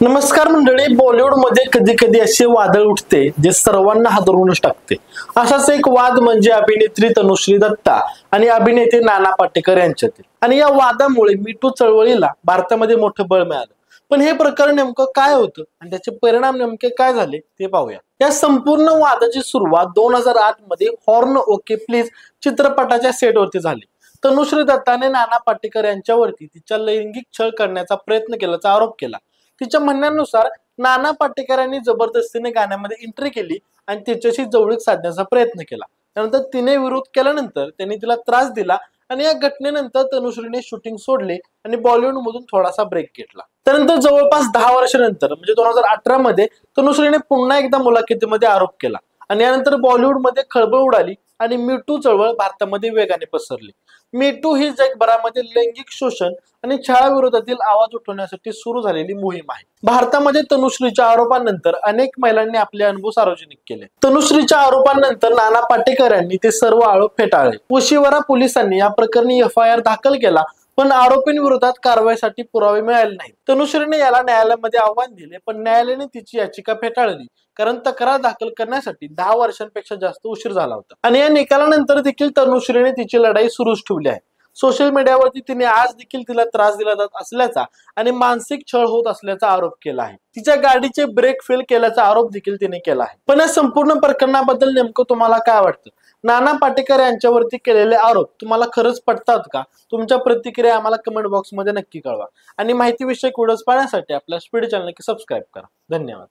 नमस्कार मंडळी, बॉलिवूडमध्ये कधी कधी असे वादळ उठते जे सर्वांना हादरूनच टाकते। असाच एक वाद म्हणजे अभिनेत्री तनुश्री दत्ता आणि अभिनेते नाना पाटेकर यांच्यातील। आणि या वादामुळे मी टू चळवळीला भारतामध्ये मोठं बळ मिळालं। पण हे प्रकरण नेमकं काय होतं आणि त्याचे परिणाम नेमके काय झाले ते पाहूया। या संपूर्ण वादाची सुरुवात 2008 मध्ये हॉर्न ओके प्लीज चित्रपटाच्या सेटवरती झाली। तनुश्री दत्ताने नाना पाटेकर यांच्यावरती तिच्या लैंगिक छळ करण्याचा प्रयत्न केल्याचा आरोप केला। तिच्या म्हणण्यानुसार नाना पाटेकर यांनी जबरदस्तीने गाण्यामध्ये एंट्री केली आणि तिच्याशी जवळीक साधण्याचा प्रयत्न केला। त्यानंतर तिने विरोध केल्यानंतर त्यांनी तिला त्रास दिला आणि या घटनेनंतर तनुश्रीने शूटिंग सोडले आणि बॉलिवूड मधून थोडासा ब्रेक घेतला। त्यानंतर जवळपास 10 वर्षानंतर म्हणजे 2018 मध्ये तनुश्रीने पुन्हा एकदा मुलाखतीमध्ये आरोप केला आणि यानंतर बॉलिवूडमध्ये खळबळ उडाली आणि मी टू चळवळ भारतामध्ये वेगाने पसरली। मी टू ही जगभरामध्ये लैंगिक शोषण आणि छळाविरोधातील आवाज उठवण्यासाठी सुरू झालेली मोहीम आहे। भारतामध्ये तनुश्रीच्या आरोपांनंतर अनेक महिलांनी आपले अनुभव सार्वजनिक केले। तनुश्रीच्या आरोपांनंतर नाना पाटेकर यांनी ते सर्व आरोप फेटाळले। ओशिवरा पोलिसांनी या प्रकरणी FIR दाखल केला, पण आरोपींविरोधात कारवाईसाठी पुरावे मिळाले नाहीत। तनुश्रीने याला न्यायालयामध्ये आव्हान दिले, पण न्यायालयाने तिची याचिका फेटाळली, कारण तक्रार दाखल करण्यासाठी 10 वर्षांपेक्षा जास्त उशीर झाला होता। आणि या निकालानंतर देखील तनुश्रीने तिची लढाई सुरूच ठेवली आहे। सोशल मीडियावरती तिने आज देखील तिला त्रास दिला जात असल्याचा आणि मानसिक छळ होत असल्याचा आरोप केला आहे। तिच्या गाडीचे ब्रेक फेल केल्याचा आरोप देखील तिने केला आहे। पण या संपूर्ण प्रकरणाबद्दल नेमकं तुम्हाला काय वाटतं? नाना पाटेकर यांच्यावरती केलेले आरोप तुम्हाला खरंच पटतात का? तुमच्या प्रतिक्रिया आम्हाला कमेंट बॉक्स मध्ये नक्की कळवा आणि माहिती विषयक व्हिडिओज पाहण्यासाठी आपल्या स्पीड चॅनल नक्की सबस्क्राईब करा। धन्यवाद।